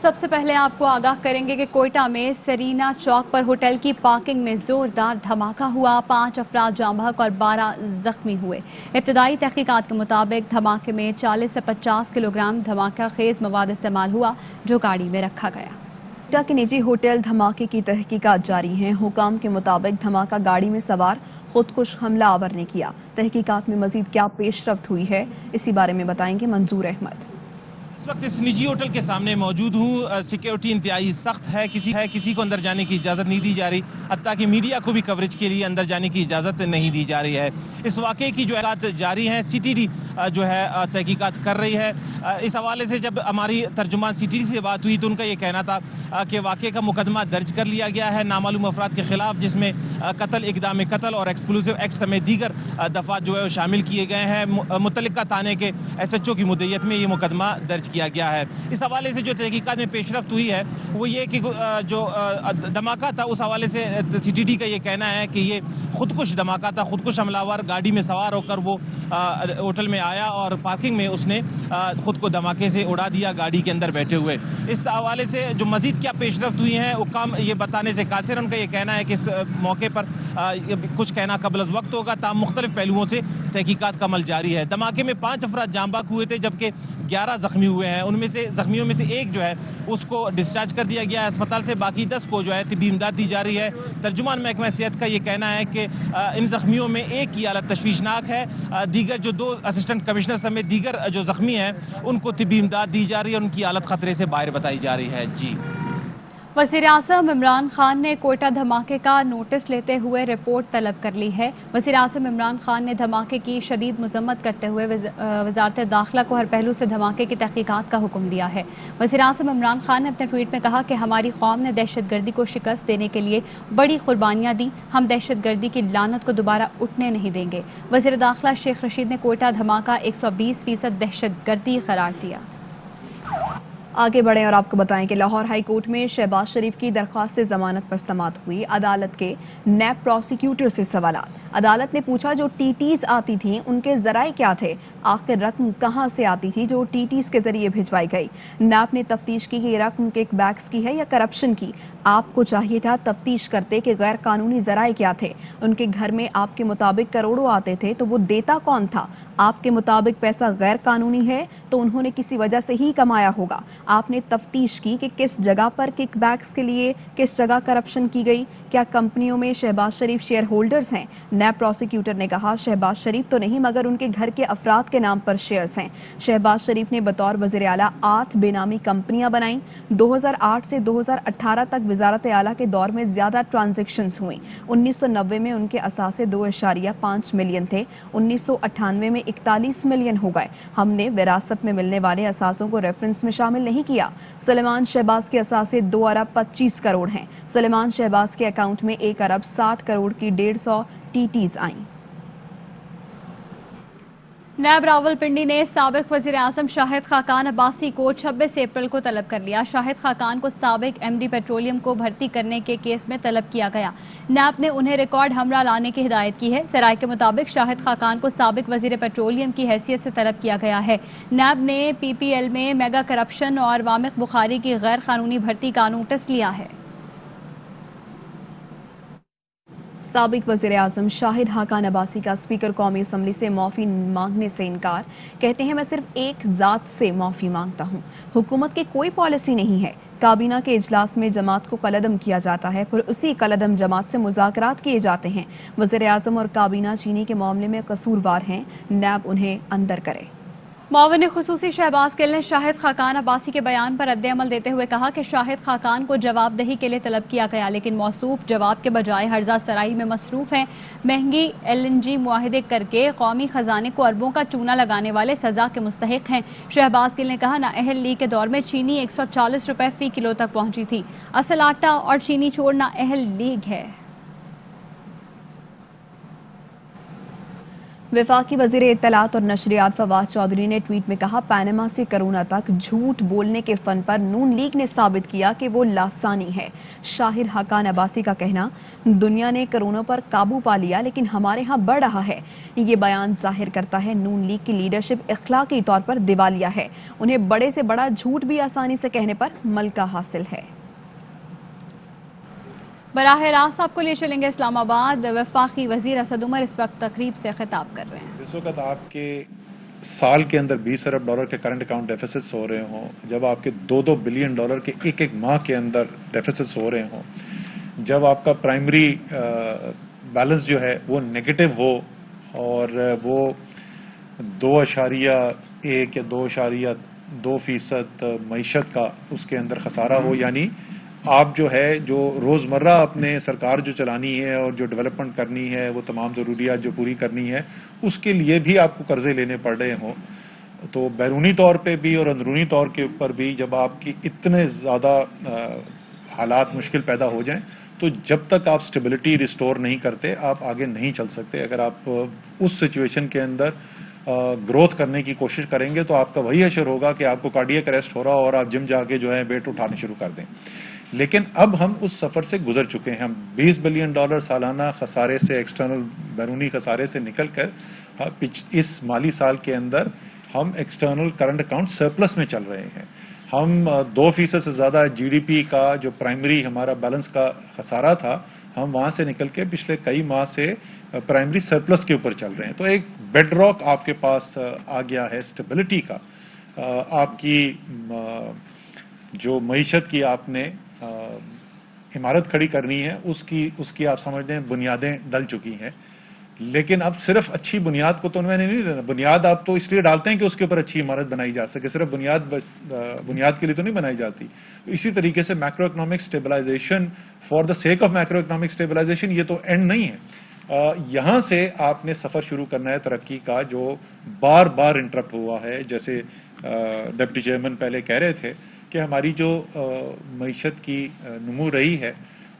سب سے پہلے آپ کو آگاہ کریں گے کہ کوئٹہ میں سرینا چوک پر ہوٹل کی پارکنگ میں زوردار دھماکہ ہوا، 5 افراد جاں بحق اور 12 زخمی ہوئے۔ ابتدائی تحقیقات کے مطابق دھماکے میں 40 سے 50 کلو گرام دھماکہ خیز مواد استعمال ہوا جو گاڑی میں رکھا گیا۔ کوئٹہ کے نجی ہوٹل دھماکے کی تحقیقات جاری ہیں۔ حکام کے مطابق دھماکہ گاڑی میں سوار خودکش حملہ آور نے کیا۔ تحقیقات میں مزید کیا پیش رفت ہوئی ہے، اسی بارے میں بتائیں گے منظور احمد۔ اس وقت اس نجی ہوٹل کے سامنے موجود ہوں۔ سیکیورٹی انتہائی سخت ہے، کسی کو اندر جانے کی اجازت نہیں دی جا رہی، حتیٰ کہ میڈیا کو بھی کوریج کے لیے اندر جانے کی اجازت نہیں دی جا رہی ہے۔ اس واقعے کی جو تحقیقات جاری ہیں، سی ٹی ڈی جو ہے تحقیقات کر رہی ہے۔ اس حوالے سے جب ہماری ترجمان سی ٹی ڈی سے بات ہوئی تو ان کا یہ کہنا تھا کہ واقعے کا مقدمہ درج کر لیا گیا ہے نامعلوم افراد کے خلاف، جس میں قتل، اقدام قتل اور ایکسپلوسیو ایکٹ سمیت دیگر دفعات جو ہے وہ شامل کیے گئے ہیں۔ متعلقہ تھانے کے ایس ایچ او کی مدیریت میں یہ مقدمہ درج کیا گیا ہے۔ اس حوالے سے جو تحقیقات میں پیش رفت ہوئی ہے وہ یہ کہ جو دھماکہ تھا اس حوالے سے سی ٹی ڈی کا یہ کہنا ہے کہ یہ خودکش دھماکہ تھا، خودکش حملہ آور گاڑی میں سوار ہو کر وہ ہوٹل میں آیا اور پارکنگ میں اس نے خود کو دھماکے سے اڑا دیا گاڑی کے اندر بیٹھے ہوئے۔ اس حوالے سے جو مزید کیا پیش رفت ہوئی ہیں حکام یہ بتانے سے قاصر، ان کا یہ کہنا ہے کہ اس موقع پر کچھ کہنا قبل از وقت ہوگا، تاہم مختلف پہلوؤں سے تحقیقات کا عمل جاری ہے۔ دھماکے میں 5 افراد جاں بحق ہوئے تھے جبکہ 11 زخمی ہوئے ہیں۔ ان میں سے زخمیوں میں سے ایک جو ہے اس کو ڈسچارج کر دیا گیا ہے اسپتال سے، باقی 10 کو جو ہے طبی امداد دی جا رہی ہے۔ ترجمان محکمہ صحت کا یہ کہنا ہے کہ ان زخمیوں میں ایک کی حالت تشویشناک ہے، دیگر جو 2 اسسٹنٹ کمشنر سمیت دیگر جو زخمی ہیں ان کو طبی امداد دی جا رہی ہے، ان کی حالت خطرے سے باہر بتائی جا رہی ہے۔ جی وزیر اعظم عمران خان نے کوئٹہ دھماکے کا نوٹس لیتے ہوئے رپورٹ طلب کر لی ہے۔ وزیر اعظم عمران خان نے دھماکے کی شدید مذمت کرتے ہوئے وزارت داخلہ کو ہر پہلو سے دھماکے کی تحقیقات کا حکم دیا ہے۔ وزیر اعظم عمران خان نے اپنے ٹویٹ میں کہا کہ ہماری قوم نے دہشت گردی کو شکست دینے کے لیے بڑی قربانیاں دیں، ہم دہشت گردی کی لعنت کو دوبارہ اٹھنے نہیں دیں گے۔ وزیر داخلہ شیخ رشید نے کوئٹہ دھماکہ 120% دہشت گردی قرار دیا۔ آگے بڑھیں اور آپ کو بتائیں کہ لاہور ہائی کورٹ میں شہباز شریف کی درخواست ضمانت پر سماعت ہوئی۔ عدالت کے نیب پروسیکیوٹر سے سوالات۔ عدالت نے پوچھا جو ٹی ٹیز آتی تھیں ان کے ذرائع کیا تھے، آخر رقم کہاں سے آتی تھی جو ٹی ٹیز کے ذریعے بھجوائی گئی۔ نیب نے تفتیش کی کہ یہ رقم کک بیکس کی ہے یا کرپشن کی۔ آپ کو چاہیے تھا تفتیش کرتے کہ غیر قانونی ذرائع کیا تھے، ان کے گھر میں آپ کے مطابق کروڑوں آتے تھے تو وہ دیتا کون تھا؟ آپ کے مطابق پیسہ غیر قانونی ہے تو انہوں نے کسی وجہ سے ہی کمایا ہوگا۔ آپ نے تفتیش کی کہ کس جگہ پر کک بیکس کے لیے کس جگہ کرپشن کی گئی، کیا کمپنیوں میں شہباز شریف شیئر ہولڈرز ہیں؟ نیب پروسیکیوٹر نے کہا شہباز شریف تو نہیں مگر ان کے گھر کے افراد کے نام پر شیئرز ہیں۔ شہباز شریف نے بطور وزیر اعلیٰ 8 بے نامی کمپنیاں بنائیں۔ 2008 سے 2018 تک وزارت اعلیٰ کے دور میں زیادہ ٹرانزیکشنز ہوئیں۔ 1990 میں ان کے اثاثے 2.5 ملین تھے، 1998 میں 41 ملین ہو گئے۔ ہم نے وراثت میں ملنے والے اثاثوں کو ریفرنس میں شامل نہیں کیا۔ سلیمان شہباز کے اثاثے 2 ارب 25 کروڑ ہیں۔ سلیمان شہباز کے اکاؤنٹ میں 1 ارب 60 کروڑ کی 150 ٹی ٹیز آئیں۔ نیب راولپنڈی نے سابق وزیر اعظم شاہد خاقان عباسی کو 26 اپریل کو طلب کر لیا۔ شاہد خاقان کو سابق ایم ڈی پیٹرولیم کو بھرتی کرنے کے کیس میں طلب کیا گیا۔ نیب نے انہیں ریکارڈ ہمراہ لانے کی ہدایت کی ہے۔ ذرائع کے مطابق شاہد خاقان کو سابق وزیر پیٹرولیم کی حیثیت سے طلب کیا گیا ہے۔ نیب نے پی پی ایل میں میگا کرپشن اور وامق بخاری کی غیر قانونی بھرتی کا نوٹس لیا ہے۔ سابق وزیر اعظم شاہد خاقان عباسی کا اسپیکر قومی اسمبلی سے معافی مانگنے سے انکار۔ کہتے ہیں میں صرف ایک ذات سے معافی مانگتا ہوں، حکومت کی کوئی پالیسی نہیں ہے۔ کابینہ کے اجلاس میں جماعت کو کالعدم کیا جاتا ہے، پھر اسی کالعدم جماعت سے مذاکرات کیے جاتے ہیں۔ وزیر اعظم اور کابینہ چینی کے معاملے میں قصوروار ہیں، نیب انہیں اندر کرے۔ معاون خصوصی شہباز گل نے شاہد خاقان عباسی کے بیان پر رد عمل دیتے ہوئے کہا کہ شاہد خاقان کو جواب دہی کے لیے طلب کیا گیا لیکن موصوف جواب کے بجائے ہرزہ سرائی میں مصروف ہیں۔ مہنگی LNG معاہدے کر کے قومی خزانے کو اربوں کا چونا لگانے والے سزا کے مستحق ہیں۔ شہباز گل نے کہا نااہل لیگ کے دور میں چینی 140 روپے فی کلو تک پہنچی تھی، اصل آٹا اور چینی چور نااہل لیگ ہے۔ वफाकी वज़ीर इत्तलात और नशरियात फवाद चौधरी ने ट्वीट में कहा, पैनामा से करोना तक झूठ बोलने के फन पर नून लीग ने साबित किया कि वो लासानी है। शाहिर हकान अब्बासी का कहना, दुनिया ने कोरोना पर काबू पा लिया लेकिन हमारे यहाँ बढ़ रहा है। ये बयान जाहिर करता है नून लीग की लीडरशिप इख्लाकी तौर पर दिवालिया है। उन्हें बड़े से बड़ा झूठ भी आसानी से कहने पर मलका हासिल है। बराह रास्त आपको ले चलेंगे इस्लामाबाद। वफाकी वजीर असद उमर इस वक्त तकरीब से खिताब कर रहे हैं। इस वक्त आपके साल के अंदर 20 अरब डॉलर के करंट अकाउंट डेफिसिट्स हो रहे हों, जब आपके 2-2 बिलियन डॉलर के एक माह के अंदर डेफिसिट्स हो रहे हों, जब आपका प्राइमरी बैलेंस जो है वो नेगेटिव हो और वो 2.1 या 2.2% मईशत का उसके अंदर खसारा हो, यानी आप जो है जो रोज़मर्रा अपने सरकार जो चलानी है और जो डेवलपमेंट करनी है, वो तमाम ज़रूरियात जो पूरी करनी है, उसके लिए भी आपको कर्ज़े लेने पड़ रहे हों, तो बैरूनी तौर पे भी और अंदरूनी तौर के ऊपर भी जब आपकी इतने ज़्यादा हालात मुश्किल पैदा हो जाएं, तो जब तक आप स्टेबिलिटी रिस्टोर नहीं करते आप आगे नहीं चल सकते। अगर आप उस सिचुएशन के अंदर ग्रोथ करने की कोशिश करेंगे तो आपका वही असर होगा कि आपको कार्डियक अरेस्ट हो रहा हो और आप जिम जाके जो है वेट उठाने शुरू कर दें। लेकिन अब हम उस सफ़र से गुजर चुके हैं। हम 20 बिलियन डॉलर सालाना खसारे से, एक्सटर्नल बैरूनी खसारे से निकल कर इस माली साल के अंदर हम एक्सटर्नल करंट अकाउंट सरप्लस में चल रहे हैं। हम 2% से ज़्यादा जीडीपी का जो प्राइमरी हमारा बैलेंस का खसारा था, हम वहाँ से निकल के पिछले कई माह से प्राइमरी सरप्लस के ऊपर चल रहे हैं। तो एक बेडरॉक आपके पास आ गया है स्टेबिलिटी का। आपकी जो मईशत की आपने इमारत खड़ी करनी है, उसकी आप समझ लें बुनियादें डल चुकी हैं। लेकिन अब सिर्फ अच्छी बुनियाद को तो मैंने नहीं लेना। बुनियाद आप तो इसलिए डालते हैं कि उसके ऊपर अच्छी इमारत बनाई जा सके, सिर्फ बुनियाद के लिए तो नहीं बनाई जाती। इसी तरीके से macro economic stabilization for the sake of macro economic stabilization, ये तो एंड नहीं है। यहाँ से आपने सफ़र शुरू करना है तरक्की का, जो बार बार इंटरप्ट हुआ है। जैसे डिप्टी चेयरमैन पहले कह रहे थे कि हमारी जो मईशत की नमू रही है,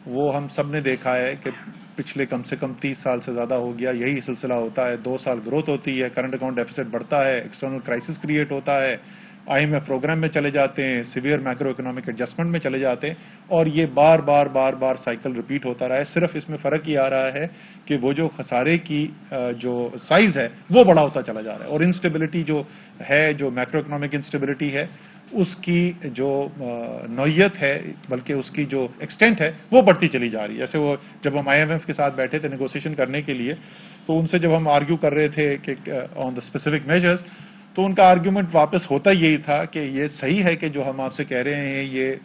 वो हम सब ने देखा है कि पिछले कम से कम 30 साल से ज़्यादा हो गया यही सिलसिला होता है। 2 साल ग्रोथ होती है, करंट अकाउंट डेफिसिट बढ़ता है, एक्सटर्नल क्राइसिस क्रिएट होता है, IMF प्रोग्राम में चले जाते हैं, सीवियर मैक्रो इकोनॉमिक एडजस्टमेंट में चले जाते हैं, और ये बार बार साइकिल रिपीट होता रहा है। सिर्फ इसमें फ़र्क ये आ रहा है कि वो जो खसारे की जो साइज़ है वो बड़ा होता चला जा रहा है, और इंस्टेबिलिटी जो है, जो मैक्रो इकोनॉमिक इंस्टेबिलिटी है, उसकी जो नौयत है, बल्कि उसकी जो एक्सटेंट है, वो बढ़ती चली जा रही है। जैसे वो जब हम IMF के साथ बैठे थे नेगोशिएशन करने के लिए, तो उनसे जब हम आर्ग्यू कर रहे थे कि ऑन द स्पेसिफिक मेजर्स, तो उनका आर्ग्यूमेंट वापस होता यही था कि ये सही है कि जो हम आपसे कह रहे हैं ये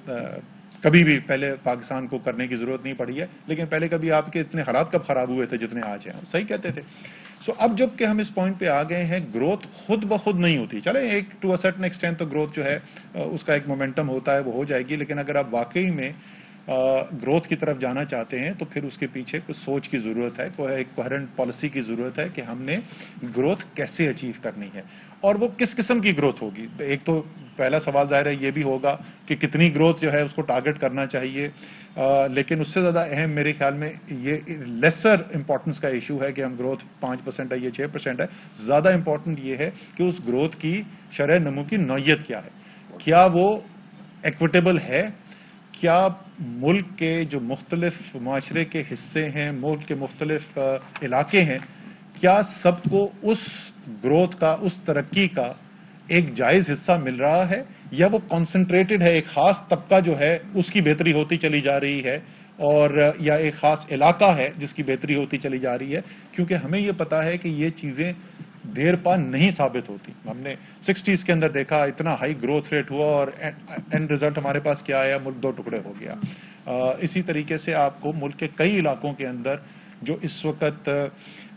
कभी भी पहले पाकिस्तान को करने की ज़रूरत नहीं पड़ी है, लेकिन पहले कभी आपके इतने हालात कब ख़राब हुए थे जितने आज हैं। सही कहते थे। सो अब जब कि हम इस पॉइंट पे आ गए हैं, ग्रोथ खुद ब खुद नहीं होती। चले एक टू अ सर्टेन एक्सटेंट तो ग्रोथ जो है उसका एक मोमेंटम होता है, वो हो जाएगी। लेकिन अगर आप वाकई में ग्रोथ की तरफ जाना चाहते हैं तो फिर उसके पीछे कुछ सोच की ज़रूरत है, कोई एक कोहेरेंट पॉलिसी की ज़रूरत है कि हमने ग्रोथ कैसे अचीव करनी है और वो किस किस्म की ग्रोथ होगी। एक तो पहला सवाल ज़ाहिर है ये भी होगा कि कितनी ग्रोथ जो है उसको टारगेट करना चाहिए। लेकिन उससे ज़्यादा अहम मेरे ख्याल में ये लेसर इंपॉर्टेंस का इशू है कि हम ग्रोथ 5% है या 6% है। ज़्यादा इंपॉर्टेंट ये है कि उस ग्रोथ की शरह नमू की नौयत क्या है, क्या वो एक्विटेबल है, क्या मुल्क के जो मुख्तलिफ माशरे के हिस्से हैं, मुल्क के मुख्तलिफ इलाके हैं, क्या सबको उस ग्रोथ का, उस तरक्की का एक जायज़ हिस्सा मिल रहा है, या वो कॉन्सेंट्रेटेड है, एक ख़ास तबका जो है उसकी बेहतरी होती चली जा रही है, और या एक ख़ास इलाका है जिसकी बेहतरी होती चली जा रही है। क्योंकि हमें ये पता है कि ये चीज़ें देर पा नहीं साबित होती। हमने 60s के अंदर देखा, इतना हाई ग्रोथ रेट हुआ और एंड रिजल्ट हमारे पास क्या आया, मुल्क 2 टुकड़े हो गया। इसी तरीके से आपको मुल्क के कई इलाकों के अंदर जो इस वक्त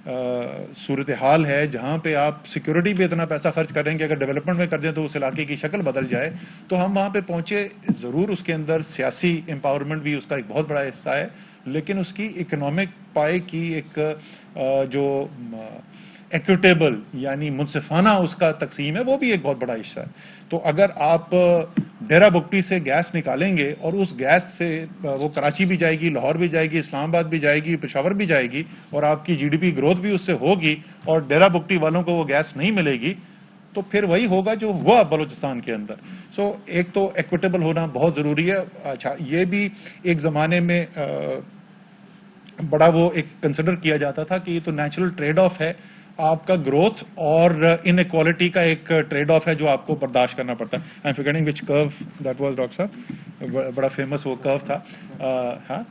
सूरत हाल है, जहाँ पे आप सिक्योरिटी पे इतना पैसा खर्च करेंगे, अगर डेवलपमेंट में कर दें तो उस इलाके की शक्ल बदल जाए, तो हम वहाँ पे पहुँचे। ज़रूर उसके अंदर सियासी एम्पावरमेंट भी उसका एक बहुत बड़ा हिस्सा है, लेकिन उसकी इकोनॉमिक पाए की एक जो एक्विटेबल यानी मुनसिफाना उसका तकसीम है, वो भी एक बहुत बड़ा हिस्सा है। तो अगर आप ڈیرا بگٹی سے گیس نکالیں گے اور اس گیس سے وہ کراچی بھی جائے گی, لاہور بھی جائے گی, اسلام آباد بھی جائے گی, پشاور بھی جائے گی, اور آپ کی جی ڈی پی گروتھ بھی اس سے ہوگی, اور ڈیرا بگٹی والوں کو وہ گیس نہیں ملے گی, تو پھر وہی ہوگا جو ہوا بلوچستان کے اندر. سو ایک تو ایکویٹیبل ہونا بہت ضروری ہے. اچھا, یہ بھی ایک زمانے میں بڑا وہ ایک کنسیڈر کیا جاتا تھا کہ یہ تو نیچرل ٹریڈ آف ہے, آپ کا گروتھ اور ان ایکوالٹی کا ایک ٹریڈ آف ہے جو آپ کو برداشت کرنا پڑتا ہے. آئی ایم فارگیٹنگ وچ کرو دیٹ واز, ڈاکٹر صاحب, بڑا فیمس وہ کرو تھا. ہاں,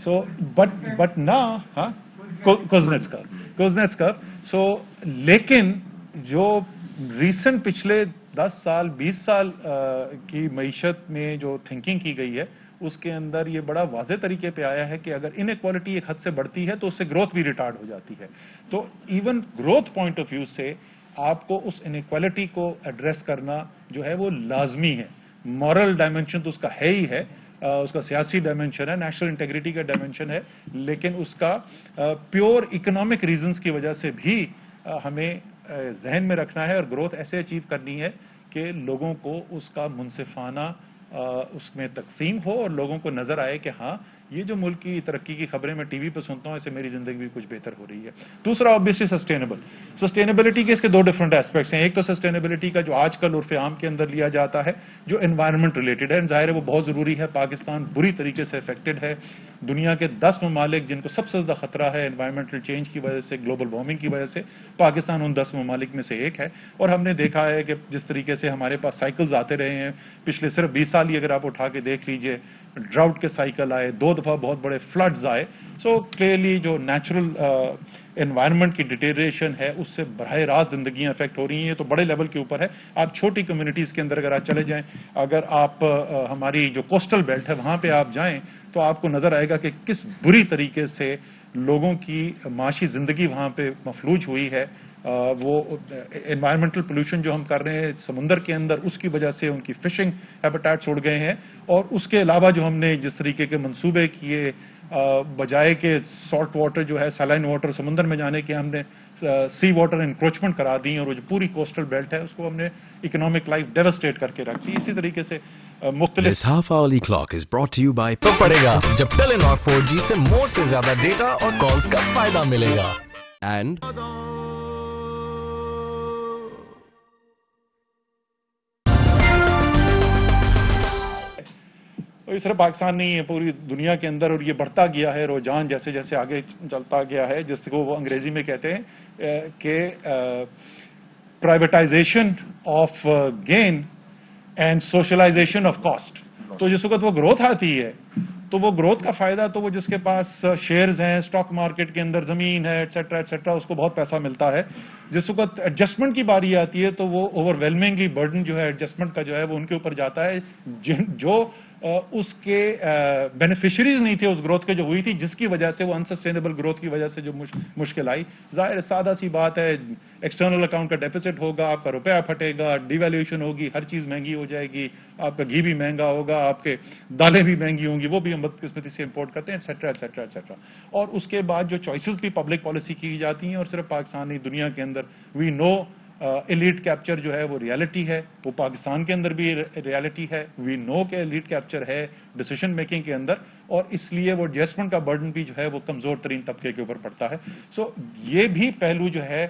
سو بٹ نا, ہاں, کوزنیٹس کرو. سو لیکن جو ریسنٹ پچھلے 10 سال 20 سال کی معیشت میں جو تھنکنگ کی گئی ہے, اس کے اندر یہ بڑا واضح طریقے پہ آیا ہے کہ اگر ان ایکوالٹی ایک حد سے بڑھتی ہے تو اس سے گروتھ بھی ریٹارڈ ہو جاتی ہے. تو even growth point of view سے آپ کو اس ان ایکوالٹی کو ایڈریس کرنا جو ہے وہ لازمی ہے. مورل ڈائمنشن تو اس کا ہے ہی ہے, اس کا سیاسی ڈائمنشن ہے, نیشنل انٹیگریٹی کا ڈائمنشن ہے, لیکن اس کا پیور اکنامک ریزنز کی وجہ سے بھی ہمیں ذہن میں رکھنا ہے, اور گروتھ ایسے اچیو کرنی ہے کہ لوگوں کو اس کا منصفانہ اس میں تقسیم ہو, اور لوگوں کو نظر آئے کہ ہاں یہ جو ملک کی ترقی کی خبریں میں ٹی وی پہ سنتا ہوں, اس سے میری زندگی بھی کچھ بہتر ہو رہی ہے. دوسرا آبویسلی سسٹینیبلٹی کے اس کے دو ڈفرنٹ ایسپیکٹس ہیں. ایک تو سسٹینیبلٹی کا جو آج کل عرف عام کے اندر لیا جاتا ہے جو انوائرمنٹ ریلیٹڈ ہے, ظاہر ہے وہ بہت ضروری ہے. پاکستان بری طریقے سے افیکٹڈ ہے. دنیا کے 10 ممالک جن کو سب سے زیادہ خطرہ ہے انوائرمنٹل چینج کی وجہ سے, گلوبل وارمنگ کی وجہ سے, پاکستان ان 10 ممالک میں سے ایک ہے. اور ہم نے دیکھا ہے کہ جس طریقے سے ہمارے پاس سائیکلز آتے رہے ہیں پچھلے صرف 20 سال ہی اگر آپ اٹھا کے دیکھ لیجئے, ڈراؤٹ کے سائیکل آئے, 2 دفعہ بہت بڑے فلڈز آئے. سو کلیئرلی جو نیچرل انوائرمنٹ کی ڈیٹیریشن ہے اس سے براہ راست زندگیاں افیکٹ ہو رہی ہیں. تو بڑے لیول کے اوپر ہے. آپ چھوٹی کمیونٹیز کے اندر اگر آپ چلے جائیں, اگر آپ ہماری جو کوسٹل بیلٹ ہے وہاں پہ آپ جائیں تو آپ کو نظر آئے گا کہ کس بری طریقے سے لوگوں کی معاشی زندگی وہاں پہ مفلوج ہوئی ہے. وہ انوائرمنٹل پولوشن جو ہم کر رہے ہیں سمندر کے اندر, اس کی وجہ سے ان کی فشنگ ہیبیٹیٹس اڑ گئے ہیں. اور اس کے علاوہ جو ہم نے جس طریقے کے منصوبے کیے, بجائے کہ سالٹ واٹر جو ہے سیلائن واٹر سمندر میں جانے کے, ہم نے سی واٹر انکروچمنٹ کرا دی, اور وہ جو پوری کوسٹل بیلٹ ہے اس کو ہم نے اکنامک لائف ڈیوسٹیٹ کر کے رکھ دی. اسی طریقے سے مختلف This half-hourly clock is brought to you by تو پڑے گا جب ٹیلینور 4G سے مور سے زیادہ ڈیٹا اور کالز کا فائدہ ملے گا. and یہ صرف پاکستان نہیں ہے, پوری دنیا کے اندر, اور یہ بڑھتا گیا ہے رجحان جیسے جیسے آگے چلتا گیا ہے, جس کو وہ انگریزی میں کہتے ہیں کہ privatization of gain and socialization of cost. تو جس وقت وہ گروتھ آتی ہے تو وہ گروتھ کا فائدہ تو وہ جس کے پاس شیئرز ہیں اسٹاک مارکیٹ کے اندر, زمین ہے, ایٹسیٹرا ایٹسیٹرا, اس کو بہت پیسہ ملتا ہے. جس وقت ایڈجسٹمنٹ کی باری آتی ہے تو وہ اوور ویلمنگلی برڈن جو ہے ایڈجسٹمنٹ کا جو ہے وہ ان کے اوپر جاتا ہے, جو اس کے بینیفیشریز نہیں تھے اس گروتھ کے جو ہوئی تھی, جس کی وجہ سے وہ انسسٹینیبل گروتھ کی وجہ سے جو مشکل آئی. ظاہر سادہ سی بات ہے, ایکسٹرنل اکاؤنٹ کا ڈیفیسٹ ہوگا, آپ کا روپیہ پھٹے گا, ڈی ویلیویشن ہوگی, ہر چیز مہنگی ہو جائے گی, آپ کا گھی بھی مہنگا ہوگا, آپ کے دالیں بھی مہنگی ہوں گی, وہ بھی ہم بدقسمتی سے امپورٹ کرتے ہیں, ایٹسیٹرا ایٹسیٹرا ایٹسیٹرا. اور اس کے بعد جو چوائسیز بھی پبلک پالیسی کی جاتی ہیں, اور صرف پاکستان نہیں دنیا کے اندر, وی نو ایلیٹ کیپچر جو ہے وہ ریالٹی ہے, وہ پاکستان کے اندر بھی ریالٹی ہے. وی نو کہ ایلیٹ کیپچر ہے ڈیسیشن میکنگ کے اندر, اور اس لیے وہ ایڈجسٹمنٹ کا برڈن بھی جو ہے وہ کمزور ترین طبقے کے اوپر پڑتا ہے. سو یہ بھی پہلو جو ہے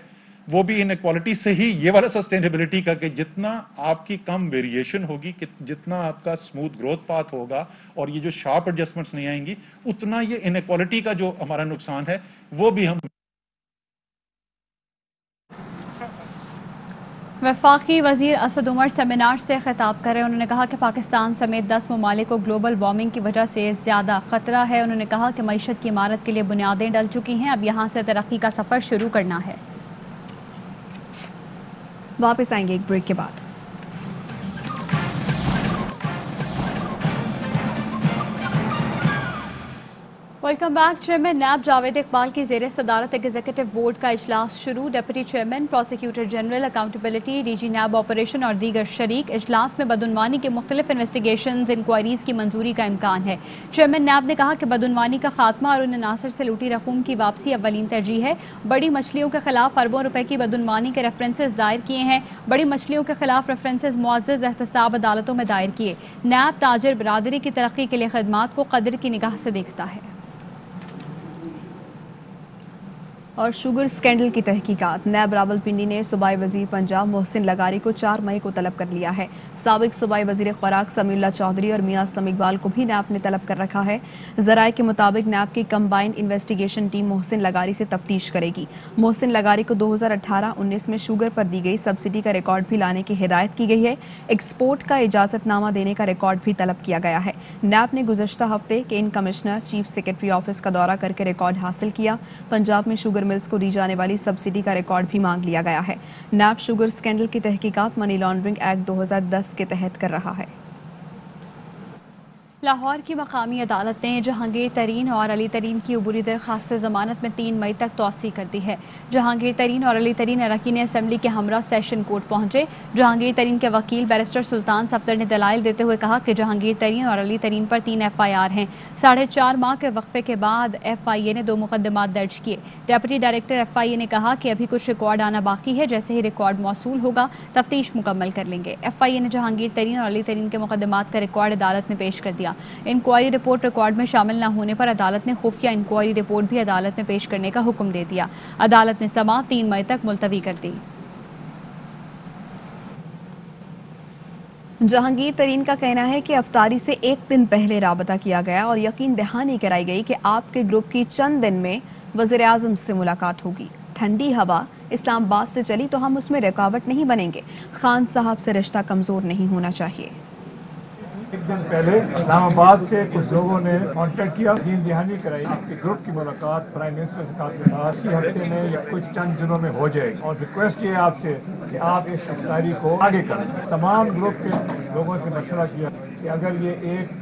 وہ بھی ان ایکوالٹی سے ہی یہ والا سسٹینیبلٹی کا, کہ جتنا آپ کی کم ویریشن ہوگی, جتنا آپ کا اسموتھ گروتھ پاتھ ہوگا, اور یہ جو شارپ ایڈجسٹمنٹس نہیں آئیں گی, اتنا یہ ان ایکوالٹی کا جو ہمارا نقصان ہے وہ بھی ہم. وفاقی وزیر اسد عمر سیمینار سے خطاب کر رہے ہیں. انہوں نے کہا کہ پاکستان سمیت 10 ممالک کو گلوبل وارمنگ کی وجہ سے زیادہ خطرہ ہے. انہوں نے کہا کہ معیشت کی عمارت کے لیے بنیادیں ڈل چکی ہیں, اب یہاں سے ترقی کا سفر شروع کرنا ہے. واپس آئیں گے ایک بریک کے بعد. Welcome back. Chairman NAB Javed Iqbal की ज़ेर सदारत एग्जीक्यूटिव बोर्ड का इजलास शुरू। Deputy chairman, prosecutor general, accountability, DG NAB operation और दीगर शरीक। इजलास में बदउनवानी के मुख्तलिफ इन्वेस्टिगेशन इंक्वायरीज की मंजूरी का इम्कान है। चेयरमैन नैब ने कहा कि बदउनवानी का खात्मा और उन अनासर से लूटी रकूम की वापसी अव्वलीन तरजीह है। बड़ी मछलियों के खिलाफ अरबों रुपए की बदउनवानी के रेफरेंसेस दायर किए हैं। बड़ी मछलियों के खिलाफ रेफरेंसेस मुअज़्ज़ज़ एहतसाब अदालतों में दायर किए। नैब ताजिर बरादरी की तरक्की के लिए खदमात को कदर की निगाह से देखता है। और शुगर स्कैंडल की तहकीकात। नैब रावलपिंडी ने सूबाई वजीर पंजाब मोहसिन लगारी को 4 मई को तलब कर लिया है। साबिक सूबाई वजीर खुराक समीउल्लाह चौधरी और मियां असलम इकबाल को भी नैब ने तलब कर रखा है। ज़राए के मुताबिक नैब की कंबाइंड इन्वेस्टिगेशन टीम मोहसिन लगारी से तफ्तीश करेगी। मोहसिन लगारी को 2018-19 में शुगर पर दी गई सब्सिडी का रिकॉर्ड भी लाने की हिदायत की गई है। एक्सपोर्ट का इजाजतनामा देने का रिकॉर्ड भी तलब किया गया है। नैब ने गुज़श्ता हफ्ते केन कमिश्नर चीफ सेक्रेटरी ऑफिस का दौरा करके रिकॉर्ड हासिल किया। पंजाब में शुगर मिल्स को दी जाने वाली सब्सिडी का रिकॉर्ड भी मांग लिया गया है। नैब शुगर स्कैंडल की तहकीकात मनी लॉन्ड्रिंग एक्ट 2010 के तहत कर रहा है। लाहौर की मकामी अदालत ने जहांगीर तरीन और अली तरीन की अबूरी दरख्वास्त ज़मानत में 3 मई तक तौसी कर दी है। जहांगीर तरीन और अली तरीन अरकान असम्बली के हमरा सेशन कोर्ट पहुंचे। जहांगीर तरीन के वकील बैरिस्टर सुल्तान सफ्दर ने दलाइल देते हुए कहा कि जहांगीर तरीन और अली तरीन पर 3 FIR हैं। 4.5 माह के वक्फे के बाद FIA ने 2 मुकदमात दर्ज किए। डेप्यूटी डायरेक्टर FIA ने कहा कि अभी कुछ रिकॉर्ड आना बाकी है, जैसे ही रिकॉर्ड मौसूल होगा तफ्तीश मुकम्मल कर लेंगे। FIA ने जहांगीर तरीन और अली तरीन के मुकदमात का रिकॉर्ड अदालत में पेश कर दिया। इंक्वायरी रिपोर्ट रिकॉर्ड में शामिल न होने पर अदालत ने खुफिया इंक्वायरी रिपोर्ट भी अदालत में पेश करने का हुक्म दे दिया। अदालत ने समाअत 3 मई तक मुलतवी कर दी। जहांगीर तरीन का कहना है कि अफ्तारी से 1 दिन पहले राबता किया गया और यकीन दहानी कराई गई कि आपके ग्रुप की चंद दिन में वज़ीर आज़म से मुलाकात होगी। ठंडी हवा इस्लामाबाद से चली तो हम उसमें रुकावट नहीं बनेंगे। खान साहब से रिश्ता कमज़ोर नहीं होना चाहिए। 1 दिन पहले इस्लामाबाद से कुछ लोगों ने कांटेक्ट किया, यकीन दहानी कराई आपके ग्रुप की मुलाकात प्राइम मिनिस्टर के साथ इसी हफ्ते में या कुछ चंद दिनों में हो जाएगी। और रिक्वेस्ट ये आपसे कि आप इस इफ्तारी को आगे करें। तमाम ग्रुप के लोगों से मशवरा किया कि अगर ये एक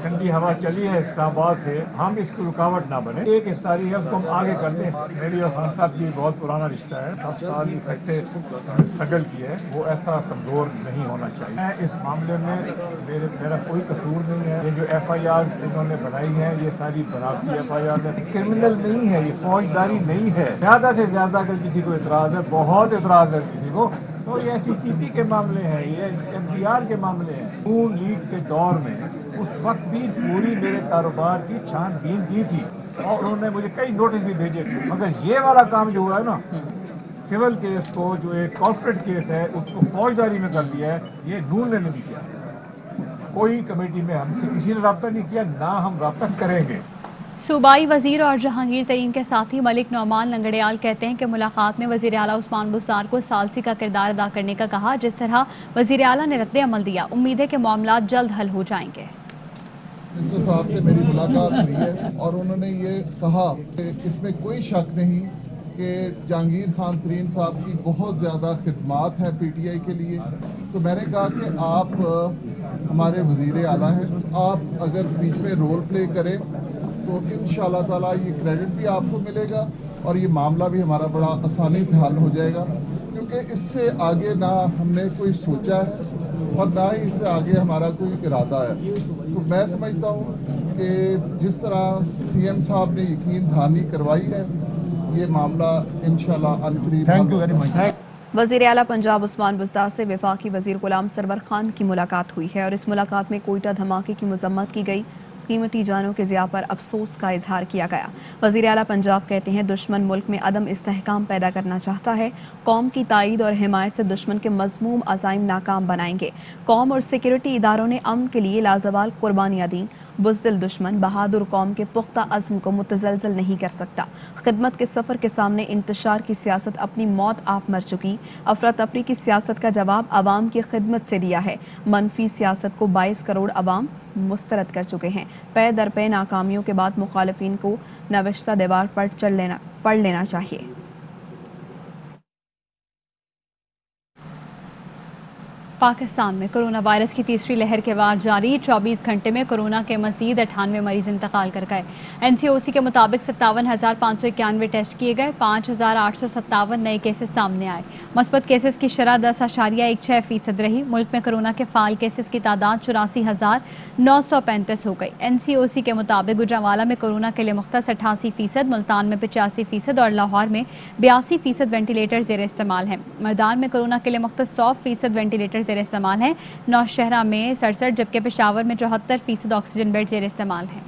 ठंडी हवा चली है इस्लामाबाद से, हम इसकी रुकावट ना बने। एक इफ्तारी है उसको हम आगे करते हैं। मेरी और खान साहब की बहुत पुराना रिश्ता है, 10 साल इकट्ठे स्ट्रगल की है, वो ऐसा कमज़ोर नहीं होना चाहिए। इस मामले में मेरा कोई कसूर नहीं है। ये जो FIR इन्होंने बनाई है ये सारी बनावटी FIR है, क्रिमिनल नहीं है, ये फौजदारी नहीं है। ज़्यादा से ज़्यादा अगर किसी को एतराज़ है, बहुत एतराज़ है किसी को, तो ये SCCP के मामले हैं, ये FBR के मामले हैं। नून लीग के दौर में उस वक्त भी पूरी मेरे कारोबार की छानबीन की थी और उन्होंने मुझे कई नोटिस भी भेजे, मगर ये वाला काम जो हुआ है ना, सिविल केस को जो एक कॉर्पोरेट केस है उसको फौजदारी में कर दिया है, ये नून ने नहीं किया। कोई कमेटी में हमसे किसी ने रब्ता नहीं किया, ना हम रब्ता करेंगे। सूबाई वजीर और जहांगीर तरीन के साथी मलिक नौमान लंगड़ियाल कहते हैं कि मुलाकात में वजीर आला उस्मान बुज़दार को सालसी का किरदार अदा करने का कहा। जिस तरह वजीर आला ने रद्द अमल दिया, उम्मीद है कि मामलात जल्द हल हो जाएंगे। मिनिस्टर साहब से मेरी मुलाकात हुई है और उन्होंने ये कहा कि इसमें कोई शक नहीं कि जहांगीर खान तरीन साहब की बहुत ज़्यादा खिदमात है PTI के लिए। तो मैंने कहा कि आप हमारे वजीर आला हैं, आप अगर बीच में रोल प्ले करें तो इंशाअल्लाह ताला ये क्रेडिट भी आपको मिलेगा और ये मामला भी हमारा बड़ा आसानी से हल हो जाएगा, क्योंकि इससे आगे ना हमने कोई सोचा है और ना ही इससे आगे हमारा कोई इरादा है। तो मैं समझता हूँ कि जिस तरह CM साहब ने यकीन दहानी करवाई है, ये मामला इंशाअल्लाह अनकरीब हल होगा। वज़ीर आला पंजाब उस्मान बुज़दार से वफाकी वज़ीर गुलाम सरवर खान की मुलाकात हुई है और इस मुलाकात में कोयटा धमाके की मजम्मत की गई। कीमती जानों के ज़िया पर अफसोस का इजहार किया गया। वज़ीर आला पंजाब कहते हैं दुश्मन मुल्क में अदम इस्तेहकाम पैदा करना चाहता है। कौम की ताईद और हिमायत से दुश्मन के मज़मूम अज़ाइम नाकाम बनाएंगे। कौम और सिक्योरिटी इदारों ने अमन के लिए लाजवाल कुर्बानियाँ दी। बुज़दिल दुश्मन बहादुर कौम के पुख्ता अज़्म को मुतज़लज़ल नहीं कर सकता। खिदमत के सफ़र के सामने इंतशार की सियासत अपनी मौत आप मर चुकी। अफरा तफरी की सियासत का जवाब आवाम की खिदमत से दिया है। मनफी सियासत को 22 करोड़ आवाम मुस्तरद कर चुके हैं। पे दर पे नाकामियों के बाद मुखालिफिन को नविश्ता दीवार पर पढ़ लेना चाहिए। पाकिस्तान में कोरोना वायरस की तीसरी लहर के वार जारी। 24 घंटे में कोरोना के मजीद 98 मरीज इंतकाल कर गए। NCOC के मुताबिक 57,591 टेस्ट किए गए, 5,857 नए केसेस सामने आए। मस्बत केसेस की शरह 10.16% रही। मुल्क में कोरोना के फाल केसेस की तादाद 84,935 हो गई। NCOC के मुताबिक गुजरांवाला में कोरोना के लिए मुख्तस 88%, मुल्तान में 85% और लाहौर में 82% वेंटिलेटर ज़ेर इस्तेमाल हैं। मर्दान में कोरोना के लिए मुख्तस 100% वेंटिलेटर ज़ेर इस्तेमाल हैं। नौशहरा में 67 जबकि पेशावर में 74% ऑक्सीजन बेड ज़ेर इस्तेमाल हैं।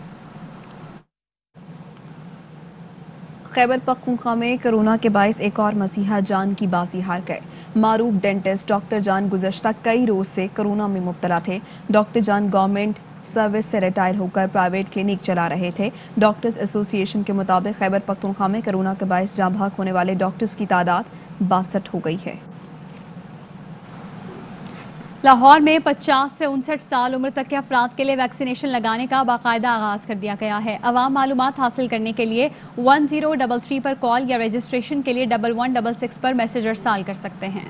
खैबर पख्तूनख्वा में कोरोना के बायस एक और मसीहा जान की बाजी हार गए। मारूफ डेंटिस्ट डॉक्टर जान गुज़श्ता कई रोज से कोरोना में मुब्तला थे। डॉक्टर जान गवर्नमेंट सर्विस से रिटायर होकर प्राइवेट क्लिनिक चला रहे थे। डॉक्टर्स एसोसिएशन के मुताबिक खैबर पख्तूनख्वा में कोरोना के बायस जाँ बहक होने वाले डॉक्टर्स की तादाद 62 हो गई है। लाहौर में 50 से 59 साल उम्र तक के अफराद के लिए वैक्सीनेशन लगाने का बाकायदा आगाज़ कर दिया गया है। अवाम मालूमात हासिल करने के लिए 1033 पर कॉल या रजिस्ट्रेशन के लिए 1166 पर मैसेज अरसाल कर सकते हैं।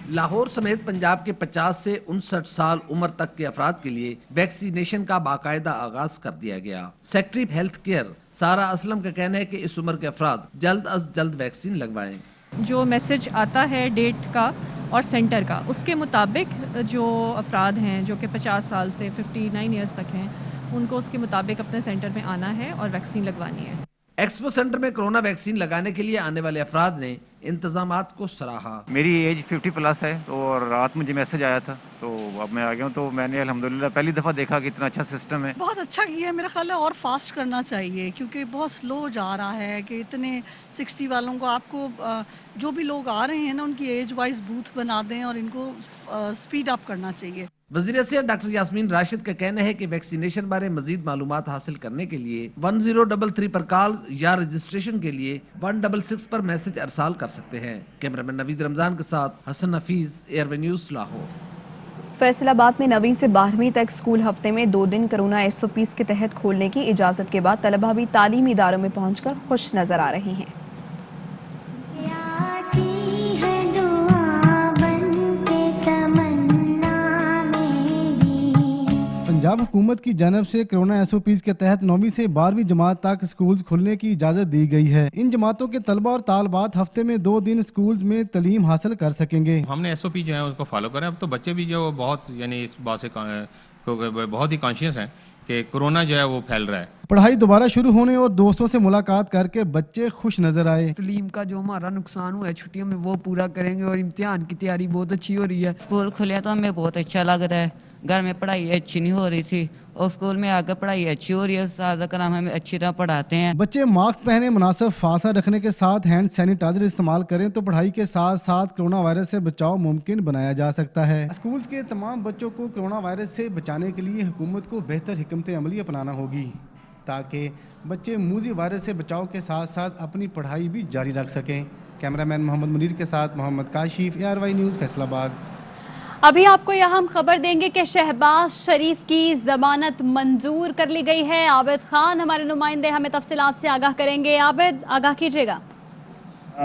लाहौर समेत पंजाब के 50 से 59 साल उम्र तक के अफराद के लिए वैक्सीनेशन का बाकायदा आगाज कर दिया गया। सेक्रेटरी हेल्थ केयर सारा असलम का कहना है कि इस उम्र के अफराद जल्द अज जल्द वैक्सीन लगवाएं। जो मैसेज आता है डेट का और सेंटर का, उसके मुताबिक जो अफराद हैं जो कि 50 साल से 59 ईयर्स तक हैं, उनको उसके मुताबिक अपने सेंटर में आना है और वैक्सीन लगवानी है। एक्सपो सेंटर में कोरोना वैक्सीन लगाने के लिए आने वाले अफराद ने इंतजामात को सराहा। मेरी एज 50+ है और रात मुझे मैसेज आया था तो अब मैं आ गया हूँ। तो मैंने अल्हम्दुलिल्लाह पहली दफ़ा देखा कि इतना अच्छा सिस्टम है। बहुत अच्छा किया है, मेरा ख्याल है और फास्ट करना चाहिए क्योंकि बहुत स्लो जा रहा है कि इतने 60 वालों को आपको जो भी लोग आ रहे हैं ना उनकी एज वाइज बूथ बना दें और इनको स्पीड अप करना चाहिए। वज़ीर सेहत डॉक्टर यास्मीन राशिद का कहना है कि वैक्सीनेशन बारे मजीद मालूमात हासिल करने के लिए 1033 पर कॉल या रजिस्ट्रेशन के लिए 166 पर मैसेज अरसाल कर सकते हैं। कैमरामैन नवीद रमजान के साथ हसन हफीज, एयरवे न्यूज़ लाहौर। फैसलाबाद में 9वीं से 12वीं तक स्कूल हफ्ते में 2 दिन कोरोना SOPs के तहत खोलने की इजाज़त के बाद तलबा भी तालीमी इदारों में पहुंचकर खुश नजर आ रही हैं। पंजाब हुकूमत की जानब से कोरोना SOPs के तहत 9वीं से 12वीं जमात तक स्कूल्स खुलने की इजाज़त दी गई है। इन जमातों के तलबा और तालबात हफ्ते में 2 दिन स्कूल्स में तालीम हासिल कर सकेंगे। हमने SOP जो है उसको फॉलो करें। अब तो बच्चे भी जो बहुत यानी इस बात से बहुत ही कॉन्शियस हैं कि कोरोना जो है वो फैल रहा है। पढ़ाई दोबारा शुरू होने और दोस्तों से मुलाकात करके बच्चे खुश नजर आए। तालीम का जो हमारा नुकसान हुआ है छुट्टियों में वो पूरा करेंगे और इम्तिहान की तैयारी बहुत अच्छी हो रही है। स्कूल खुले तो हमें बहुत अच्छा लग रहा है। घर में पढ़ाई अच्छी नहीं हो रही थी और स्कूल में आकर पढ़ाई अच्छी हो रही है। उस्ताद कराम हमें अच्छी तरह पढ़ाते हैं। बच्चे मास्क पहने, मुनासिब फासला रखने के साथ हैंड सैनिटाइजर इस्तेमाल करें तो पढ़ाई के साथ साथ कोरोना वायरस से बचाव मुमकिन बनाया जा सकता है। स्कूल्स के तमाम बच्चों को कोरोना वायरस से बचाने के लिए हुकूमत को बेहतर हिकमत अमली अपनाना होगी ताकि बच्चे मूजी वायरस से बचाव के साथ साथ अपनी पढ़ाई भी जारी रख सकें। कैमरामैन मोहम्मद मुनीर के साथ मोहम्मद काशिफ, ARY न्यूज़ फैसलाबाद। अभी आपको यह हम खबर देंगे कि शहबाज शरीफ की जमानत मंजूर कर ली गई है। आबिद खान हमारे नुमाइंदे हमें तफसीलात से आगाह करेंगे। आबिद, आगाह कीजिएगा।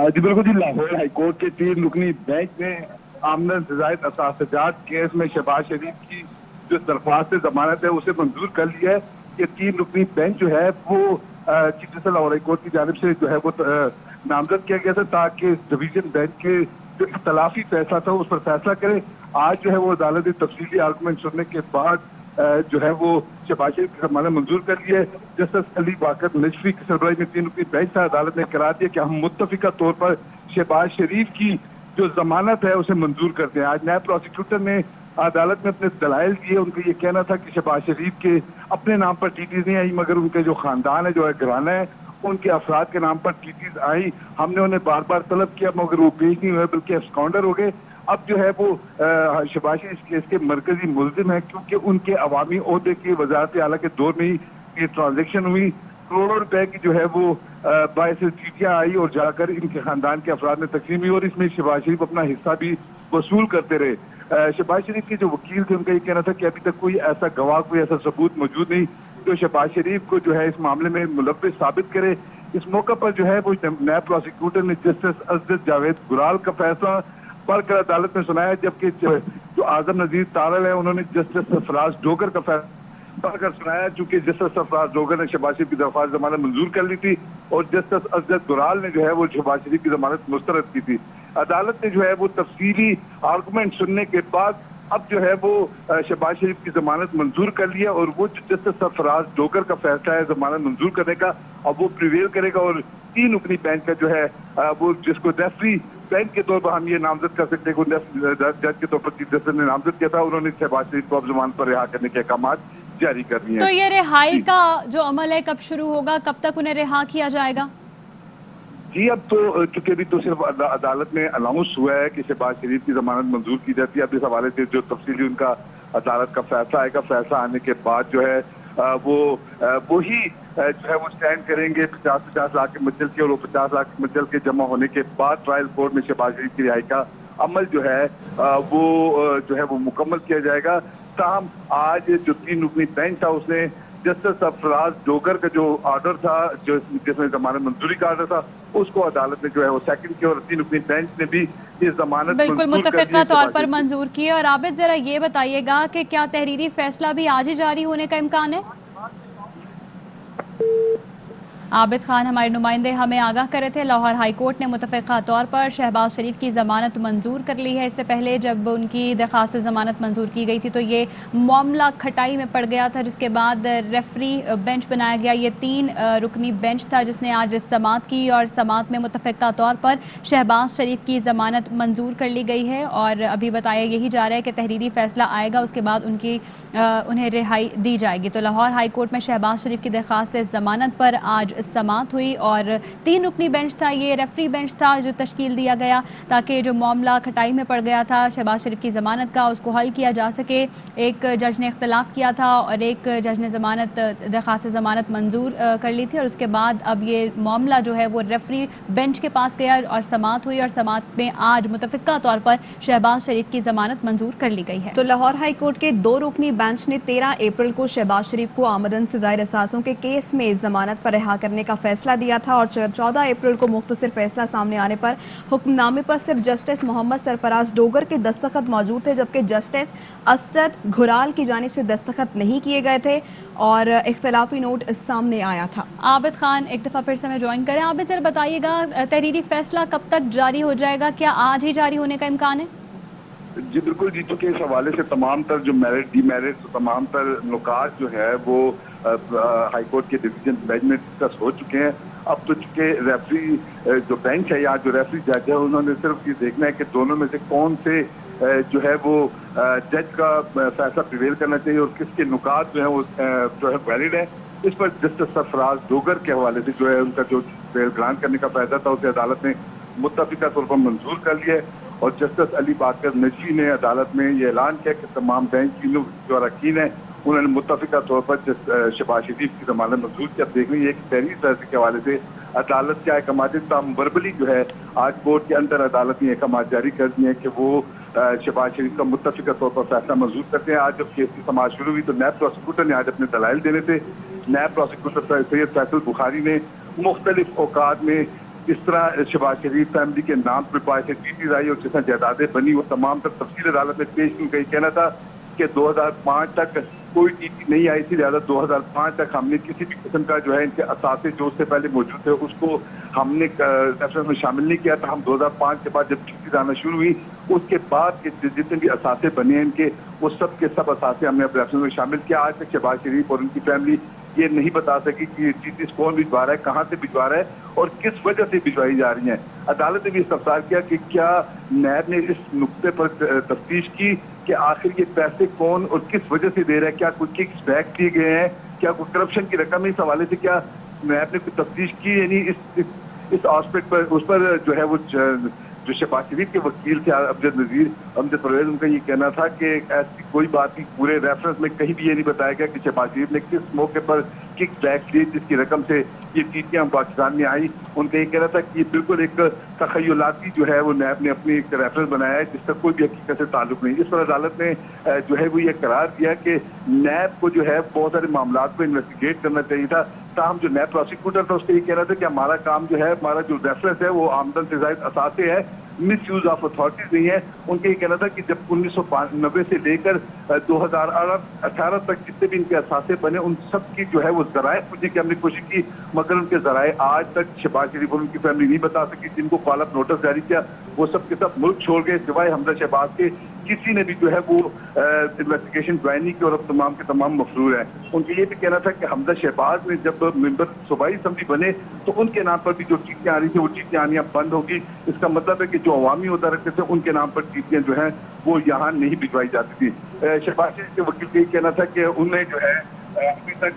जी बिल्कुल जी, लाहौर हाईकोर्ट के 3 रुकनी बेंच ने आमद जजायद असासजात केस में शहबाज शरीफ की जो दरख्वास्त जमानत है उसे मंजूर कर लिया है। ये 3 रुकनी बेंच जो है वो चीफ जस्टिस लाहौर हाईकोर्ट की जानिब से जो है वो नामजद किया गया था ताकि डिवीजन बेंच के जो इख्तलाफी फैसला था उस पर फैसला करे। आज जो है वो अदालत ने तफसीली आर्गूमेंट सुनने के बाद जो है वो शहबाज शरीफ की जमानत मंजूर कर ली है। जस्टिस अली वाकर नजफी की सरबराही में 3 रुकनी बेंच था। अदालत ने करार दिया कि हम मुत्तफिका तौर पर शहबाज शरीफ की जो जमानत है उसे मंजूर करते हैं। आज नायब प्रोसिक्यूटर ने अदालत में अपने दलाइल दिए। उनका ये कहना था कि शहबाज शरीफ के अपने नाम पर टीटीज नहीं आई मगर उनके जो खानदान है, जो है घराना है, उनके अफराद के नाम पर टीटीज आई। हमने उन्हें बार बार तलब किया मगर वो पेश नहीं हुए बल्कि एब्सकॉन्डर हो गए। अब जो है वो शहबाज शरीफ इस केस के मरकजी मुल्जिम है क्योंकि उनके अवामी ओहदे की वजारत आला के दौर में ही ये ट्रांजेक्शन हुई। करोड़ों रुपए की जो है वो बाईस चीटियां आई और जाकर इनके खानदान के अफराद में तकसीम हुई और इसमें शहबाज शरीफ अपना हिस्सा भी वसूल करते रहे। शहबाज शरीफ के जो वकील थे उनका ये कहना था कि अभी तक कोई ऐसा गवाह, कोई ऐसा सबूत मौजूद नहीं जो शहबाज शरीफ को जो है इस मामले में मुलव्विस साबित करे। इस मौके पर जो है वो नायब प्रोसिक्यूटर ने जस्टिस असद जावेद गुराल का फैसला पढ़कर अदालत में सुनाया, जबकि जो आजम नजीर तारल है उन्होंने जस्टिस सरफराज डोगर का फैसला पढ़कर सुनाया। चूंकि जस्टिस सरफराज डोगर ने शहबाज शरीफ की दरख्वास्त जमानत मंजूर कर ली थी और जस्टिस असद गुराल ने जो है वो शहबाज शरीफ की जमानत मुस्तरद की थी। अदालत ने जो है वो तफसीली आर्गूमेंट सुनने के बाद अब जो है वो शहबाज शरीफ की जमानत मंजूर कर लिया और वो जस्टिस सरफराज डोगर का फैसला है जमानत मंजूर करने का, अब वो प्रिवेल करेगा और 3 रुकनी बेंच का जो है वो जिसको रेफरी बेंच के तौर पर हम ये नामजद कर सकते हैं, जज के तौर पर चीफ जस्टिस ने नामजद किया था, उन्होंने शहबाज शरीफ को अब जमानत पर रिहा करने के अहकाम जारी कर दिए हैं। तो ये रिहाई का जो अमल है कब शुरू होगा, कब तक उन्हें रिहा किया जाएगा? जी अब तो चूंकि अभी तो सिर्फ अदालत में अनाउंस हुआ है कि शहबाज शरीफ की जमानत मंजूर की जाती है। अब इस हवाले से जो तफसीली उनका अदालत का फैसला आएगा, फैसला आने के बाद जो है वो ही जो है वो स्टैंड करेंगे 50-50 लाख के मुचल के, और वो 50 लाख के मुचल के जमा होने के बाद ट्रायल कोर्ट में शहबाज शरीफ की रिहाई का अमल जो है वो जो है वो मुकम्मल किया जाएगा। ताहम आज जो 3 रुकनी बेंच था उसने जस्टिस सरफराज डोगर का जो ऑर्डर था, जो जिसमें जमानत मंजूरी का ऑर्डर था, उसको अदालत ने जो है वो सेकंड की, और 3 रुकनी बेंच ने भी इस जमानत बिल्कुल मुत्तफ़िक़ा तौर पर मंजूर की है। और आबिद जरा ये बताइएगा कि क्या तहरीरी फैसला भी आज ही जारी होने का इम्कान है? आबिद खान हमारे नुमाइंदे हमें आगाह कर रहे थे, लाहौर हाई कोर्ट ने मुत्तफ़िक़ा तौर पर शहबाज शरीफ की ज़मानत मंजूर कर ली है। इससे पहले जब उनकी दरख्वास्त ज़मानत मंजूर की गई थी तो ये मामला खटाई में पड़ गया था, जिसके बाद रेफरी बेंच बनाया गया। ये 3 रुकनी बेंच था जिसने आज समाअत की और समाअत में मुत्तफ़िक़ा तौर पर शहबाज शरीफ की ज़मानत मंजूर कर ली गई है। और अभी बताया यही जा रहा है कि तहरीरी फ़ैसला आएगा, उसके बाद उन्हें रिहाई दी जाएगी। तो लाहौर हाई कोर्ट में शहबाज शरीफ की दरख्वास्त ज़मानत पर आज समाअत हुई और 3 रुकनी बेंच था, ये रेफरी बेंच था जो तश्कील दिया गया ताकि जो मामला खटाई में पड़ गया था शहबाज शरीफ की ज़मानत का, उसको हल किया जा सके। एक जज ने इख्तलाफ किया था और एक जज ने दरख्वास्त ज़मानत मंजूर कर ली थी, और उसके बाद अब ये मामला जो है वो रेफरी बेंच के पास गया और समाअत हुई, और समाअत में आज मुत्तफ़िक़ा तौर पर शहबाज शरीफ की ज़मानत मंजूर कर ली गई है। तो लाहौर हाई कोर्ट के 2 रुकनी बेंच ने 13 अप्रैल को शहबाज शरीफ को आमदन से ज़ायद असासों के केस में जमानत पर रिहा करने का फैसला दिया था, और 14 अप्रैल को मुख्तसर फैसला सामने आने पर हुक्मनामे पर सिर्फ जस्टिस मोहम्मद सरफराज डोगर के दस्तखत मौजूद थे, जबकि जस्टिस असद गुराल की जानिब से दस्तखत नहीं किए गए थे और इख्तलाफी नोट सामने आया था। आबिद खान एक दफ़ा फिर से हमें ज्वाइन करें। आबिद जरा बताइएगा तहरीरी फैसला कब तक जारी हो जाएगा, क्या आज ही जारी होने का इम्कान है? जी बिल्कुल जी, चूँकि इस हवाले से तमाम तर जो मेरिट डीमेरिट तमाम तर नुकात जो है वो हाई कोर्ट के डिवीजन बेंच में डिस्कस हो चुके हैं। अब तो चूँकि रेफरी जो बेंच है या जो रेफरी जज है उन्होंने सिर्फ ये देखना है कि दोनों में से कौन से जो है वो जज का फैसला प्रिवेल करना चाहिए और किसके नुकात जो है वो जो है वैलिड है। इस पर जस्टिस सरफराज डोगर के हवाले से जो है उनका जो बेल ग्रांट करने का फैसला था उसे अदालत ने मुत्तफ़िक़ा तौर पर मंजूर कर लिया है, और जस्टिस अली बाकर नजवी ने अदालत में ये ऐलान किया कि तमाम बेंच की जो अरकान है उन्होंने मुत्तफ़िक़ा तौर पर शहबाज शरीफ की जमानत मंजूर की। अब देखनी है कि तहरीरी फैसले के हवाले से अदालत क्या अहकाम वर्बली जो है आज कोर्ट के अंदर अदालत ने अहकाम जारी कर दिए हैं कि वो शहबाज शरीफ का मुत्तफ़िक़ा तौर पर फैसला मंजूर करते हैं। आज जब केस की समाअत शुरू हुई तो नायब प्रोसिक्यूटर ने आज अपने दलाइल देने थे। नायब प्रोसिक्यूटर सैयद फैसल बुखारी ने मुख्तलिफ औकात में इस तरह शहबाज शरीफ फैमिली के नाम पर पाए थे टीटीज आई और जितना जायदादें बनी वो तमाम तक तफसील अदालत में पेश की। कहीं कहना था कि 2005 तक कोई टीटी नहीं आई थी, लिहाजा 2005 तक हमने किसी भी किस्म का जो है इनके असासे जो उससे पहले मौजूद थे उसको हमने रेफरेंस में शामिल नहीं किया था। हम 2005 के बाद जब टीटी आना शुरू हुई उसके बाद के जितने भी असासे बने हैं इनके वो सब के सब असासे हमने रेफरेंस में शामिल किया। आज तक शहबाज शरीफ और उनकी फैमिली ये नहीं बता सकी कि चीज़ कौन भिजवा रहा है, कहाँ से भिजवा रहा है और किस वजह से भिजवाई जा रही हैं। अदालत ने भी इस्तफसार किया कि क्या नैब ने इस नुक्ते पर तफ्तीश की कि आखिर ये पैसे कौन और किस वजह से दे रहा है, क्या कोई किक्स बैक दिए गए हैं, क्या कोई करप्शन की रकम है, इस हवाले से क्या नैब ने कोई तफ्तीश की। यानी इस आस्पेक्ट पर उस पर जो है वो जो शहबाज शरीफ के वकील थे अमजद नजीर अमजद परवेज, उनका ये कहना था कि ऐसी कोई बात नहीं, पूरे रेफरेंस में कहीं भी ये नहीं बताया गया कि शहबाज शरीफ ने किस मौके पर किक बैक ली जिसकी रकम से ये चीटियाँ पाकिस्तान में आई। उनका ये कहना था कि ये बिल्कुल एक तखयलाती जो है वो नैब ने अपनी एक रेफरेंस बनाया है जिसका कोई भी हकीकत से ताल्लुक नहीं। इस पर अदालत ने जो है वो ये करार दिया कि नैब को जो है बहुत सारे मामला को इन्वेस्टिगेट करना चाहिए था ताहम जो नया प्रोसिक्यूटर था उसका ये कहना था कि हमारा काम जो है, हमारा जो रेफरेंस है वो आमदन से ज़ायद असासे है, मिस यूज ऑफ अथॉरिटीज नहीं है। उनका ये कहना था कि जब 1990 से लेकर 2018 तक जितने भी इनके असासे बने उन सब की जो है वो जराए पूछने की हमने कोशिश की, मगर उनके जराए आज तक शहबाज शरीफ और उनकी फैमिली नहीं बता सकी। जिनको कॉल अप नोटिस जारी किया वो सब के सब मुल्क छोड़ गए, सिवाय हमजा शहबाज के किसी ने भी जो है वो इन्वेस्टिगेशन ज्वाइन नहीं की और अब तमाम के तमाम मफरूर हैं। उनका ये भी कहना था कि हमजा शहबाज ने जब मेंबर सूबाई असेंबली बने तो उनके नाम पर भी जो चीटियां आ रही थी वो चीटियां आनियां बंद होगी। इसका मतलब है कि जो अवामी होता रखते थे उनके नाम पर चीटियां जो है वो यहाँ नहीं भिजवाई जाती थी। शहबाज शरीफ के वकील का ये कहना था कि उन्हें जो है अभी तक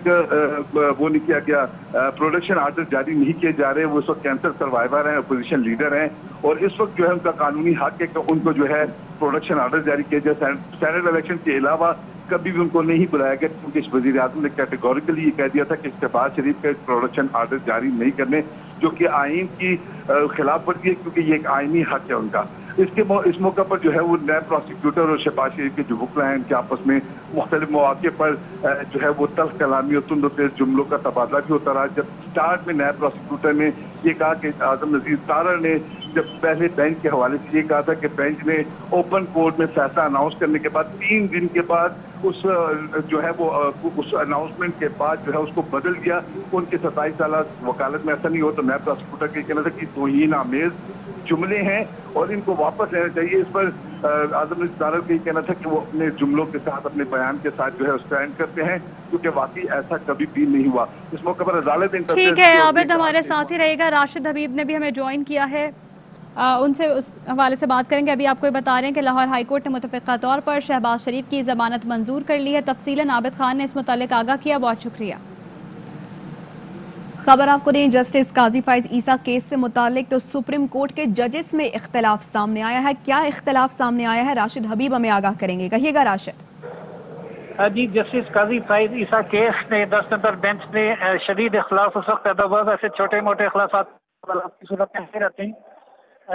वो नहीं किया गया, प्रोडक्शन आर्डर जारी नहीं किए जा रहे। वो इस वक्त कैंसर सर्वाइवर हैं, अपोजिशन लीडर हैं और इस वक्त जो है उनका कानूनी हक है कि उनको जो है प्रोडक्शन आर्डर जारी किया जाए। सेनेट इलेक्शन के अलावा कभी भी उनको नहीं बुलाया गया क्योंकि इस वजीर आजम ने कैटेगोरिकली ये कह दिया था कि शहबाज शरीफ का प्रोडक्शन आर्डर जारी नहीं करने, जो कि आइन की खिलाफ वर्जी है क्योंकि ये एक आइनी हक है उनका। इस मौके पर जो है वो नए प्रोसिक्यूटर और शहबाज शरीफ के जो वकील हैं इनके आपस में मुख्तलिफ मौके पर जो है वो तल्ख कलामी और तुंद तेज जुमलों का तबादला भी होता रहा। जब स्टार्ट में नए प्रोसिक्यूटर ने ये कहा कि आजम नजीर तारड़ ने जब पहले बेंच के हवाले से ये कहा था कि बेंच ने ओपन कोर्ट में फैसला अनाउंस करने के बाद 3 दिन के बाद उस जो है वो उस अनाउंसमेंट के बाद जो है उसको बदल दिया। उनके 27 साल वकालत में ऐसा नहीं हो तो नया प्रोसिक्यूटर के कहना था कि तौहीन आमेज जुमले हैं और इनको वापस लेना चाहिए। इस पर आजम नजीर तारड़ का कहना था कि वो अपने जुमलों के साथ, अपने बयान के साथ जो है स्टैंड करते हैं क्योंकि वाकई ऐसा कभी भी नहीं हुआ। इस मौके पर अदालत ठीक है, आबिद हमारे साथ ही रहेगा। राशिद हबीब ने भी हमें ज्वाइन किया है, उनसे उस हवाले से बात करेंगे। अभी आपको बता रहे हैं कि लाहौर हाई कोर्ट ने मुतफ़िक़ा तौर पर शहबाज शरीफ की ज़मानत मंजूर कर ली है। तफसीलन आबिद खान ने इस मुतालिक आगाह किया, बहुत शुक्रिया। खबर आपको दें, जस्टिस काजी फाइज ईसा केस से मुतालिक तो सुप्रीम कोर्ट के जजेस में इख्तलाफ सामने आया है। क्या इख्तलाफ सामने आया है, राशिद हबीब हमें आगाह करेंगे, कहिएगा राशिद। जी, जस्टिस काजी फाइज ईसा केस में 10 नंबर बेंच में शदीद इख्तलाफ उस वक्त पैदा हुआ, वैसे छोटे मोटे इख्तलाफात की सूरत में रहते हैं,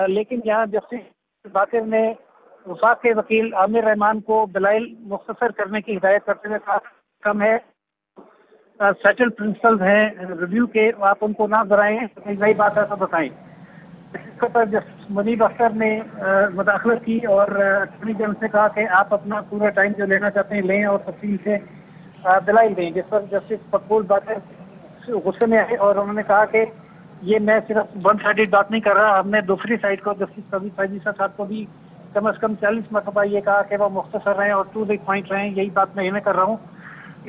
लेकिन यहाँ जस्टिस बाकर ने वफाक के वकील आमिर रहमान को दलाइल मुख्तसर करने की हिदायत करते हुए कहा कम है, सेटल्ड प्रिंसिपल्स हैं रिव्यू के, आप उनको ना दोहराएं, नई बात है तो बताएं। इसके पर जस्टिस मुनीब अख्तर ने मुदाखलत की और अटॉर्नी जनरल से कहा कि आप अपना पूरा टाइम जो लेना चाहते हैं लें और तफसील से दलाइल दें, जिस पर जस्टिस मकबूल बाकर गुस्से में आए और उन्होंने कहा कि ये मैं सिर्फ वन साइडेड बात नहीं कर रहा, हमने दूसरी साइड को जस्टिस काजी फाइज ईसा साहब को भी कम अज़ कम 40 मरतबा ये कहा कि वो मुख्तसर रहें और टू द पॉइंट रहें, यही बात मैं इन्हें कर रहा हूँ।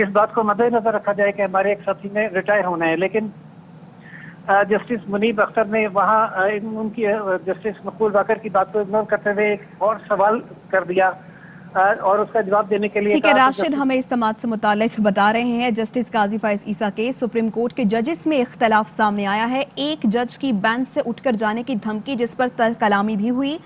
इस बात को मद्देनजर रखा जाए कि हमारे एक साथी ने रिटायर होना है, लेकिन जस्टिस मुनीब अख्तर ने वहाँ उनकी जस्टिस मकबूल बाकर की बात को इग्नोर करते हुए एक और सवाल कर दिया और उसका जवाब देने के लिए ठीक है, राशिद हमें इस समात से मुतालिक बता रहे हैं, जस्टिस काजी फाइज ईसा के सुप्रीम कोर्ट के जजेस में इख्तलाफ सामने आया है। एक जज की बेंच से उठकर जाने की धमकी जिस पर तल्ख कलामी भी हुई।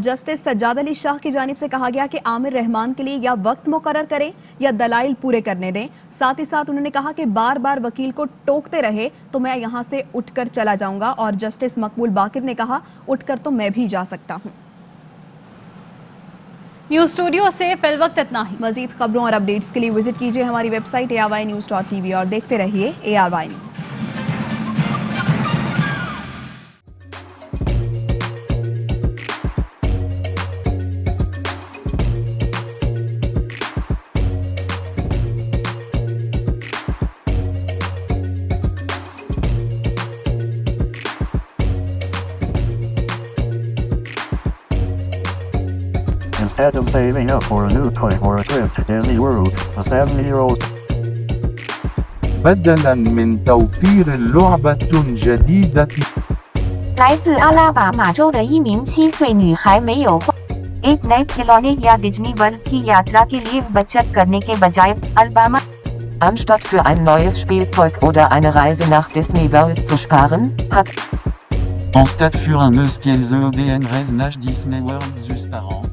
जस्टिस सज्जाद अली शाह की जानिब से कहा गया कि आमिर रहमान के लिए या वक्त मुकर्रर करें या दलाइल पूरे करने दें। साथ ही साथ उन्होंने कहा कि बार बार वकील को टोकते रहे तो मैं यहाँ से उठकर चला जाऊंगा, और जस्टिस मकबूल बाकर ने कहा उठकर तो मैं भी जा सकता हूँ। न्यूज़ स्टूडियो से फिल वक्त इतना ही। मजीद खबरों और अपडेट्स के लिए विजिट कीजिए हमारी वेबसाइट ARYnews.tv और देखते रहिए ARY news. Instead of saving up for a new toy or a trip to Disney World, a 70-year-old بدلاً من توفير لعبة جديدة 来自阿拉巴马州的一名7岁女孩没有花 एक नए खिलौने या डिज्नी वर्ल्ड की यात्रा के लिए बचत करने के बजाय Alabama Anstatt für ein neues Spielzeug oder eine Reise nach Disney World zu sparen, hat Anstatt für un neus Spielzeug oder eine Reise nach Disney World zu sparen